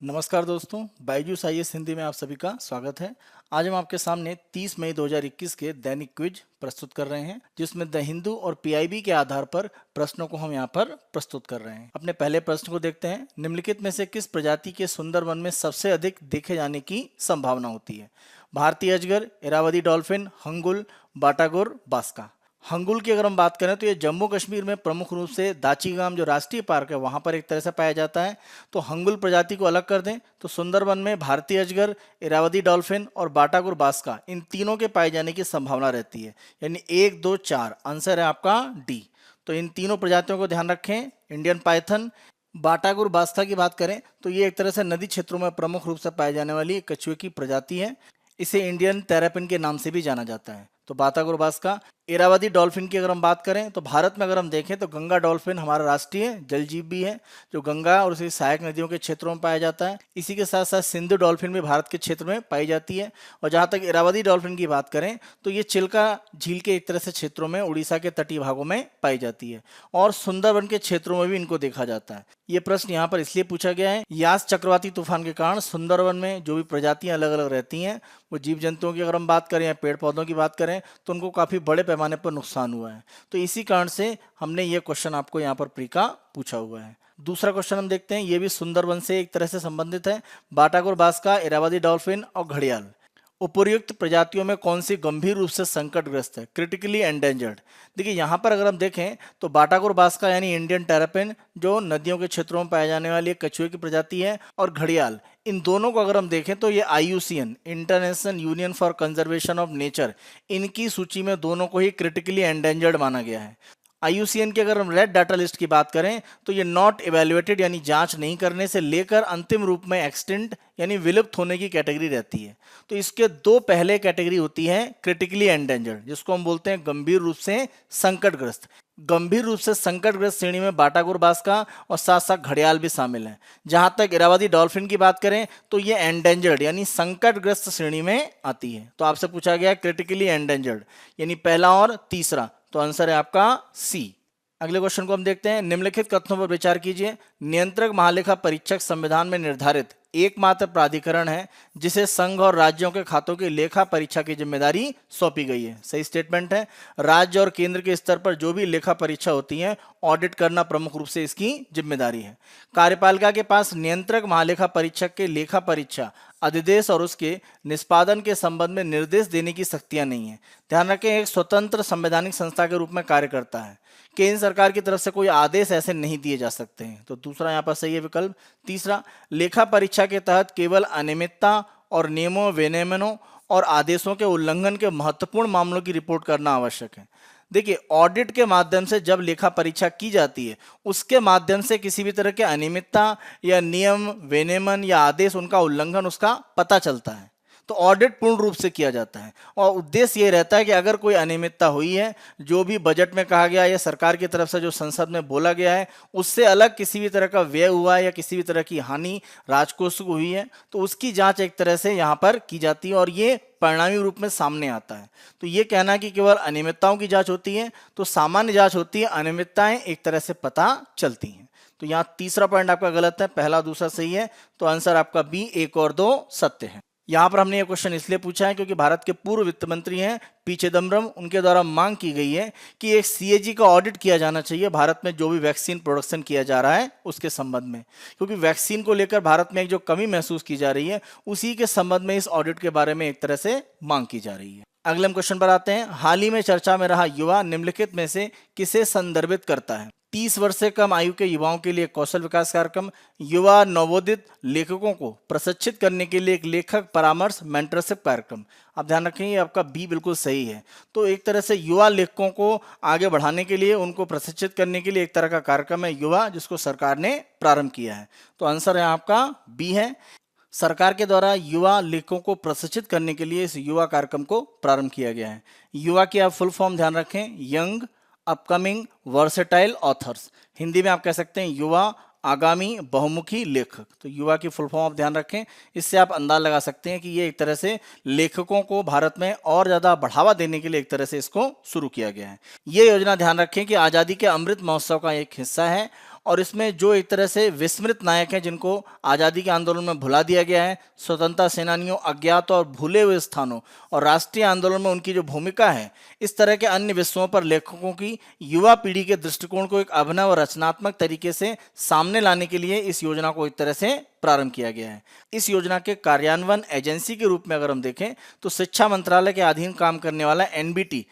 नमस्कार दोस्तों, बायजूस आईएएस हिंदी में आप सभी का स्वागत है। आज हम आपके सामने 30 मई 2021 के दैनिक क्विज प्रस्तुत कर रहे हैं, जिसमें द हिंदू और पीआईबी के आधार पर प्रश्नों को हम यहाँ पर प्रस्तुत कर रहे हैं। अपने पहले प्रश्न को देखते हैं। निम्नलिखित में से किस प्रजाति के सुंदरवन में सबसे अधिक देखे जाने की संभावना होती है? भारतीय अजगर, इरावदी डॉल्फिन, हंगुल, बाटागोर, बास्का। हंगुल की अगर हम बात करें तो ये जम्मू कश्मीर में प्रमुख रूप से दाचीगाम जो राष्ट्रीय पार्क है वहां पर एक तरह से पाया जाता है। तो हंगुल प्रजाति को अलग कर दें तो सुंदरवन में भारतीय अजगर, इरावदी डॉल्फिन और बाटागुर बास्का इन तीनों के पाए जाने की संभावना रहती है। यानी 1, 2, 4 आंसर है आपका डी। तो इन तीनों प्रजातियों को ध्यान रखें। इंडियन पाइथन, बाटागुर बास्का की बात करें तो ये एक तरह से नदी क्षेत्रों में प्रमुख रूप से पाए जाने वाली एक कछुए की प्रजाति है। इसे इंडियन तेरापिन के नाम से भी जाना जाता है। तो बाटागुर बास्का। इरावदी डॉल्फिन की अगर हम बात करें तो भारत में अगर हम देखें तो गंगा डॉल्फिन हमारा राष्ट्रीय जल जीव भी है, जो गंगा और उसकी सहायक नदियों के क्षेत्रों में पाया जाता है। इसी के साथ साथ सिंधु डॉल्फिन भी भारत के क्षेत्र में पाई जाती है। और जहाँ तक इरावदी डॉल्फिन की बात करें तो ये चिल्का झील के एक तरह से क्षेत्रों में उड़ीसा के तटीय भागों में पाई जाती है और सुंदरवन के क्षेत्रों में भी इनको देखा जाता है। ये प्रश्न यहाँ पर इसलिए पूछा गया है, यास चक्रवाती तूफान के कारण सुंदरवन में जो भी प्रजातियां अलग अलग रहती हैं, वो जीव जंतुओं की अगर हम बात करें या पेड़ पौधों की बात करें तो उनको काफी बड़े पैमाने पर नुकसान हुआ है। तो इसी कारण से हमने ये क्वेश्चन आपको यहाँ पर प्री का पूछा हुआ है। दूसरा क्वेश्चन हम देखते हैं, ये भी सुंदरवन से एक तरह से संबंधित है। बाटागुर बास्का, इरावदी डॉल्फिन और घड़ियाल उपर्युक्त प्रजातियों में कौन सी गंभीर रूप से संकटग्रस्त है, क्रिटिकली एंडेंजर्ड? देखिए यहाँ पर अगर हम देखें तो बाटागुर बास्का यानी इंडियन टेरापिन जो नदियों के क्षेत्रों में पाए जाने वाली एक कछुए की प्रजाति है, और घड़ियाल, इन दोनों को अगर हम देखें तो ये IUCN international union for conservation of nature, इनकी सूची में दोनों को ही क्रिटिकली एंडेंजर्ड माना गया है। IUCN की अगर हम रेड डाटा लिस्ट की बात करें तो ये नॉट इवेल्युएटेड यानी जांच नहीं करने से लेकर अंतिम रूप में एक्सटिंक्ट यानी विलुप्त होने की कैटेगरी रहती है। तो इसके दो पहले कैटेगरी होती है क्रिटिकली एंडेंजर्ड, जिसको हम बोलते हैं गंभीर रूप से संकटग्रस्त। गंभीर रूप से संकटग्रस्त श्रेणी में बाटागुर बास्का और साथ साथ घड़ियाल भी शामिल हैं। जहां तक इरावदी डॉल्फिन की बात करें तो ये एंडेंजर्ड यानी संकटग्रस्त श्रेणी में आती है। तो आपसे पूछा गया क्रिटिकली एंडेंजर्ड यानी पहला और तीसरा, तो आंसर है आपका सी। अगले क्वेश्चन को हम देखते हैं। निम्नलिखित कथनों पर विचार कीजिए। नियंत्रक महालेखा परीक्षक संविधान में निर्धारित एकमात्र प्राधिकरण है जिसे संघ और राज्यों के खातों की लेखा परीक्षा की जिम्मेदारी सौंपी गई है। सही स्टेटमेंट है। राज्य और केंद्र के स्तर पर जो भी लेखा परीक्षा होती है, ऑडिट करना प्रमुख रूप से इसकी जिम्मेदारी है। कार्यपालिका के पास नियंत्रक महालेखा परीक्षक के लेखा परीक्षा अधिदेश और उसके निष्पादन के संबंध में निर्देश देने की शक्तियां नहीं है। ध्यान रखें, एक स्वतंत्र संवैधानिक संस्था के रूप में कार्य करता है। केंद्र सरकार की तरफ से कोई आदेश ऐसे नहीं दिए जा सकते हैं। तो दूसरा यहाँ पर सही है विकल्प। तीसरा, लेखा परीक्षा के तहत केवल अनियमितता और नियमों, विनियमनों और आदेशों के उल्लंघन के महत्वपूर्ण मामलों की रिपोर्ट करना आवश्यक है। देखिए, ऑडिट के माध्यम से जब लेखा परीक्षा की जाती है, उसके माध्यम से किसी भी तरह के अनियमितता या नियम, विनियमन या आदेश उनका उल्लंघन उसका पता चलता है। तो ऑडिट पूर्ण रूप से किया जाता है और उद्देश्य ये रहता है कि अगर कोई अनियमितता हुई है, जो भी बजट में कहा गया है या सरकार की तरफ से जो संसद में बोला गया है, उससे अलग किसी भी तरह का व्यय हुआ है या किसी भी तरह की हानि राजकोष को हुई है, तो उसकी जांच एक तरह से यहाँ पर की जाती है और ये परिणामी रूप में सामने आता है। तो ये कहना कि केवल अनियमितताओं की जांच होती है, तो सामान्य जांच होती है, अनियमितताएं एक तरह से पता चलती हैं। तो यहाँ तीसरा पॉइंट आपका गलत है, पहला दूसरा सही है। तो आंसर आपका बी, 1 और 2 सत्य है। यहाँ पर हमने ये क्वेश्चन इसलिए पूछा है क्योंकि भारत के पूर्व वित्त मंत्री हैं पी चिदम्बरम, उनके द्वारा मांग की गई है कि एक CAG का ऑडिट किया जाना चाहिए भारत में जो भी वैक्सीन प्रोडक्शन किया जा रहा है उसके संबंध में, क्योंकि वैक्सीन को लेकर भारत में एक जो कमी महसूस की जा रही है, उसी के संबंध में इस ऑडिट के बारे में एक तरह से मांग की जा रही है। अगले हम क्वेश्चन पर आते हैं। हाल ही में चर्चा में रहा युवा निम्नलिखित में से किसे संदर्भित करता है? 30 वर्ष से कम आयु के युवाओं के लिए कौशल विकास कार्यक्रम, युवा नवोदित लेखकों को प्रशिक्षित करने के लिए एक लेखक परामर्श मेंटरशिप कार्यक्रम। आप ध्यान रखें, ये आपका बी बिल्कुल सही है। तो एक तरह से युवा लेखकों को आगे बढ़ाने के लिए, उनको प्रशिक्षित करने के लिए एक तरह का कार्यक्रम है युवा, जिसको सरकार ने प्रारंभ किया है। तो आंसर है आपका बी है। सरकार के द्वारा युवा लेखकों को प्रशिक्षित करने के लिए इस युवा कार्यक्रम को प्रारंभ किया गया है। युवा की आप फुल फॉर्म ध्यान रखें, young upcoming versatile authors. Hindi में आप कह सकते हैं युवा आगामी बहुमुखी लेखक। तो युवा की फुल फॉर्म आप ध्यान रखें। इससे आप अंदाज लगा सकते हैं कि ये एक तरह से लेखकों को भारत में और ज़्यादा बढ़ावा देने के लिए एक तरह से इसको शुरू किया गया है। ये योजना ध्यान रखें कि आज़ादी के अमृत महोत्सव का एक हिस्सा है और इसमें जो एक तरह से विस्मृत नायक हैं जिनको आज़ादी के आंदोलन में भुला दिया गया है, स्वतंत्रता सेनानियों, अज्ञात और भूले हुए स्थानों और राष्ट्रीय आंदोलन में उनकी जो भूमिका है, इस तरह के अन्य विषयों पर लेखकों की युवा पीढ़ी के दृष्टिकोण को एक अभिनव और रचनात्मक तरीके से सामने लाने के लिए इस योजना को एक तरह से प्रारंभ किया गया है। इस योजना के कार्यान्वयन एजेंसी के रूप में अगर हम देखें तो शिक्षा मंत्रालय के अधीन काम करने वाला एनबीटी,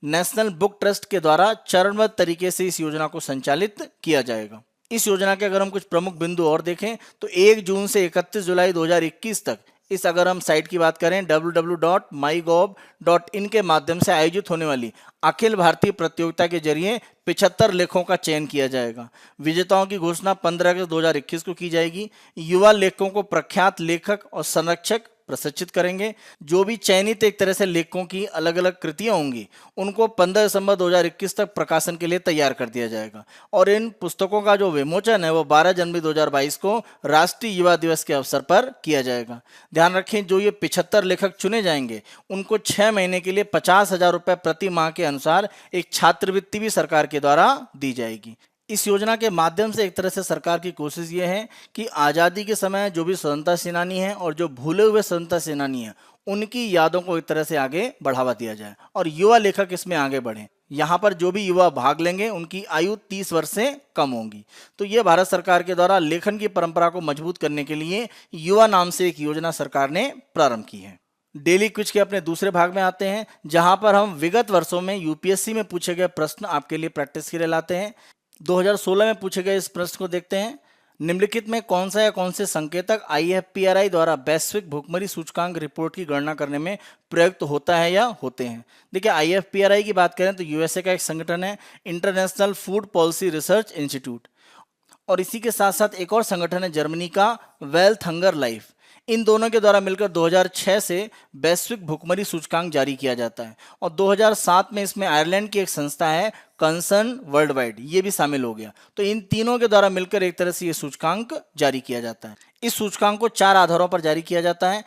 नेशनल बुक ट्रस्ट के द्वारा चरणबद्ध तरीके से इस योजना को संचालित किया जाएगा। इस योजना के अगर हम कुछ प्रमुख बिंदु और देखें तो 1 जून से 31 जुलाई 2021 तक इस अगर हम साइट की बात करें www.mygov.in के माध्यम से आयोजित होने वाली अखिल भारतीय प्रतियोगिता के जरिए 75 लेखों का चयन किया जाएगा। विजेताओं की घोषणा 15 अगस्त 2021 को की जाएगी। युवा लेखकों को प्रख्यात लेखक और संरक्षक प्रशिक्षित करेंगे। जो भी चयनित एक तरह से लेखकों की अलग अलग कृतियां होंगी उनको 15 दिसंबर 2021 तक प्रकाशन के लिए तैयार कर दिया जाएगा और इन पुस्तकों का जो विमोचन है वो 12 जनवरी 2022 को राष्ट्रीय युवा दिवस के अवसर पर किया जाएगा। ध्यान रखें, जो ये 75 लेखक चुने जाएंगे उनको 6 महीने के लिए 50,000 रुपये प्रति माह के अनुसार एक छात्रवृत्ति भी सरकार के द्वारा दी जाएगी। इस योजना के माध्यम से एक तरह से सरकार की कोशिश ये है कि आज़ादी के समय जो भी स्वतंत्रता सेनानी हैं और जो भूले हुए स्वतंत्रता सेनानी हैं उनकी यादों को एक तरह से आगे बढ़ावा दिया जाए और युवा लेखक इसमें आगे बढ़ें। यहाँ पर जो भी युवा भाग लेंगे उनकी आयु 30 वर्ष से कम होगी। तो ये भारत सरकार के द्वारा लेखन की परंपरा को मजबूत करने के लिए युवा नाम से एक योजना सरकार ने प्रारंभ की है। डेली क्विज के अपने दूसरे भाग में आते हैं, जहां पर हम विगत वर्षों में यूपीएससी में पूछे गए प्रश्न आपके लिए प्रैक्टिस के लिए लाते हैं। 2016 में पूछे गए इस प्रश्न को देखते हैं। निम्नलिखित में कौन सा या कौन से संकेतक IFPRI द्वारा वैश्विक भुखमरी सूचकांक रिपोर्ट की गणना करने में प्रयुक्त होता है या होते हैं। देखिए, IFPRI की बात करें तो यूएसए का एक संगठन है, international food policy research institute, और इसी के साथ साथ एक और संगठन है जर्मनी का वेल्थ हंगर लाइफ। इन दोनों के द्वारा मिलकर 2006 से वैश्विक भुखमरी सूचकांक जारी किया जाता है और 2007 में इसमें आयरलैंड की एक संस्था है कंसर्न वर्ल्ड वाइड, ये भी शामिल हो गया। तो इन तीनों के द्वारा मिलकर एक तरह से ये सूचकांक जारी किया जाता है। इस सूचकांक को 4 आधारों पर जारी किया जाता है।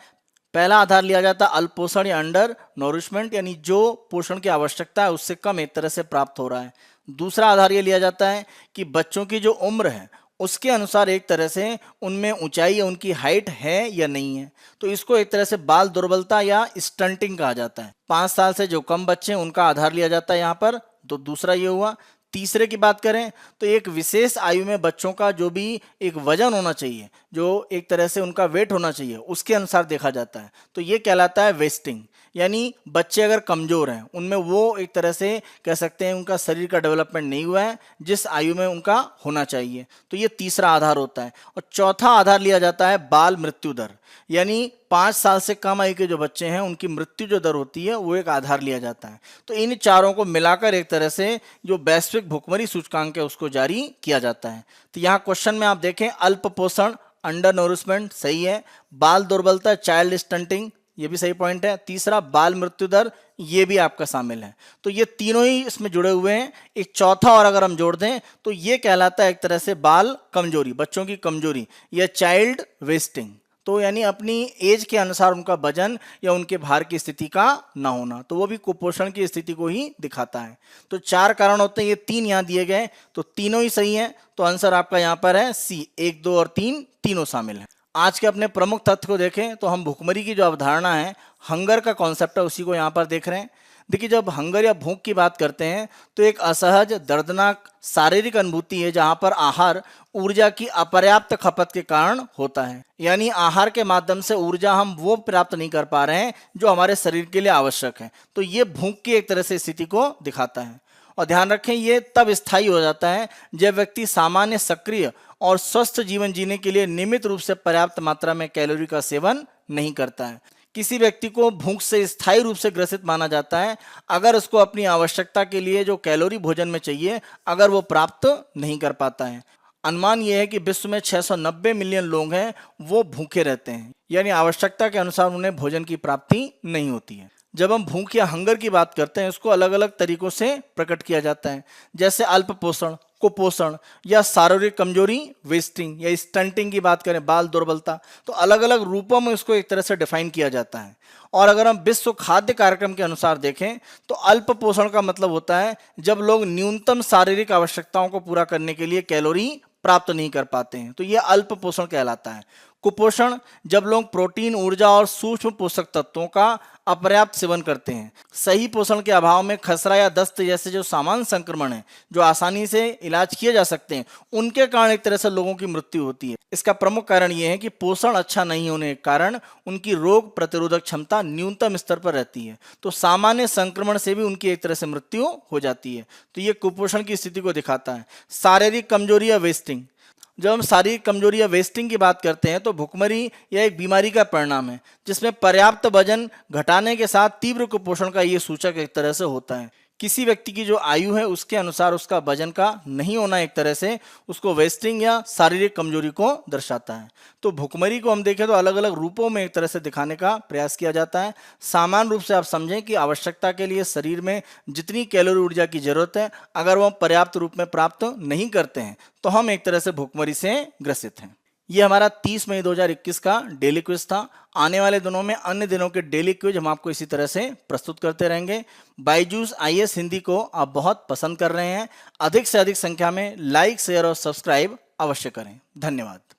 पहला आधार लिया जाता है अल्पोषण या अंडर नोरिशमेंट, यानी जो पोषण की आवश्यकता है उससे कम एक तरह से प्राप्त हो रहा है। दूसरा आधार ये लिया जाता है कि बच्चों की जो उम्र है उसके अनुसार एक तरह से उनमें ऊंचाई या उनकी हाइट है या नहीं है, तो इसको एक तरह से बाल दुर्बलता या स्टंटिंग कहा जाता है। 5 साल से जो कम बच्चे हैं उनका आधार लिया जाता है यहाँ पर। तो दूसरा ये हुआ। तीसरे की बात करें तो एक विशेष आयु में बच्चों का जो भी एक वजन होना चाहिए, जो एक तरह से उनका वेट होना चाहिए, उसके अनुसार देखा जाता है। तो ये कहलाता है वेस्टिंग, यानी बच्चे अगर कमज़ोर हैं उनमें वो एक तरह से कह सकते हैं उनका शरीर का डेवलपमेंट नहीं हुआ है जिस आयु में उनका होना चाहिए। तो ये तीसरा आधार होता है। और चौथा आधार लिया जाता है बाल मृत्यु दर, यानी 5 साल से कम आयु के जो बच्चे हैं उनकी मृत्यु जो दर होती है वो एक आधार लिया जाता है। तो इन चारों को मिलाकर एक तरह से जो वैश्विक भुखमरी सूचकांक है उसको जारी किया जाता है। तो यहाँ क्वेश्चन में आप देखें, अल्प पोषण अंडर नोरिशमेंट सही है, बाल दुर्बलता चाइल्ड स्टंटिंग ये भी सही पॉइंट है, तीसरा बाल मृत्यु दर ये भी आपका शामिल है। तो ये तीनों ही इसमें जुड़े हुए हैं। एक चौथा और अगर हम जोड़ दें तो ये कहलाता है एक तरह से बाल कमजोरी, बच्चों की कमजोरी या चाइल्ड वेस्टिंग। तो यानी अपनी एज के अनुसार उनका वजन या उनके भार की स्थिति का ना होना, तो वो भी कुपोषण की स्थिति को ही दिखाता है। तो 4 कारण होते हैं, ये 3 यहाँ दिए गए, तो तीनों ही सही हैं। तो आंसर आपका यहाँ पर है सी, 1, 2 और 3 तीनों शामिल हैं। आज के अपने प्रमुख तथ्य को देखें तो हम भुखमरी की जो अवधारणा है, हंगर का कॉन्सेप्ट है, उसी को यहाँ पर देख रहे हैं। देखिए, जब हंगर या भूख की बात करते हैं तो एक असहज दर्दनाक शारीरिक अनुभूति है जहाँ पर आहार ऊर्जा की अपर्याप्त खपत के कारण होता है, यानी आहार के माध्यम से ऊर्जा हम वो प्राप्त नहीं कर पा रहे हैं जो हमारे शरीर के लिए आवश्यक है। तो ये भूख की एक तरह से स्थिति को दिखाता है। और ध्यान रखें, ये तब स्थायी हो जाता है जब व्यक्ति सामान्य सक्रिय और स्वस्थ जीवन जीने के लिए नियमित रूप से पर्याप्त मात्रा में कैलोरी का सेवन नहीं करता है। किसी व्यक्ति को भूख से स्थायी रूप से ग्रसित माना जाता है अगर उसको अपनी आवश्यकता के लिए जो कैलोरी भोजन में चाहिए अगर वो प्राप्त नहीं कर पाता है। अनुमान यह है कि विश्व में 690 मिलियन लोग हैं वो भूखे रहते हैं, यानी आवश्यकता के अनुसार उन्हें भोजन की प्राप्ति नहीं होती है। जब हम भूख या हंगर की बात करते हैं इसको अलग अलग तरीकों से प्रकट किया जाता है, जैसे अल्प पोषण, कुपोषण या शारीरिक कमजोरी वेस्टिंग या स्टंटिंग की बात करें बाल दुर्बलता, तो अलग अलग रूपों में इसको एक तरह से डिफाइन किया जाता है। और अगर हम विश्व खाद्य कार्यक्रम के अनुसार देखें तो अल्प पोषण का मतलब होता है जब लोग न्यूनतम शारीरिक आवश्यकताओं को पूरा करने के लिए कैलोरी प्राप्त नहीं कर पाते हैं, तो ये अल्प पोषण कहलाता है। कुपोषण, जब लोग प्रोटीन, ऊर्जा और सूक्ष्म पोषक तत्वों का अपर्याप्त सेवन करते हैं। सही पोषण के अभाव में खसरा या दस्त जैसे जो सामान्य संक्रमण है, जो आसानी से इलाज किए जा सकते हैं, उनके कारण एक तरह से लोगों की मृत्यु होती है। इसका प्रमुख कारण ये है कि पोषण अच्छा नहीं होने के कारण उनकी रोग प्रतिरोधक क्षमता न्यूनतम स्तर पर रहती है, तो सामान्य संक्रमण से भी उनकी एक तरह से मृत्यु हो जाती है। तो ये कुपोषण की स्थिति को दिखाता है। शारीरिक कमजोरी या वेस्टिंग, जब हम शारीरिक कमजोरी या वेस्टिंग की बात करते हैं तो भुखमरी यह एक बीमारी का परिणाम है जिसमें पर्याप्त वजन घटाने के साथ तीव्र कुपोषण का ये सूचक एक तरह से होता है। किसी व्यक्ति की जो आयु है उसके अनुसार उसका वजन का नहीं होना एक तरह से उसको वेस्टिंग या शारीरिक कमजोरी को दर्शाता है। तो भुखमरी को हम देखें तो अलग अलग रूपों में एक तरह से दिखाने का प्रयास किया जाता है। सामान्य रूप से आप समझें कि आवश्यकता के लिए शरीर में जितनी कैलोरी ऊर्जा की जरूरत है, अगर वो पर्याप्त रूप में प्राप्त नहीं करते हैं तो हम एक तरह से भुखमरी से ग्रसित हैं। ये हमारा 30 मई 2021 का डेली क्विज था। आने वाले दिनों में अन्य दिनों के डेली क्विज हम आपको इसी तरह से प्रस्तुत करते रहेंगे। बायजूस आईएएस हिंदी को आप बहुत पसंद कर रहे हैं, अधिक से अधिक संख्या में लाइक, शेयर और सब्सक्राइब अवश्य करें। धन्यवाद।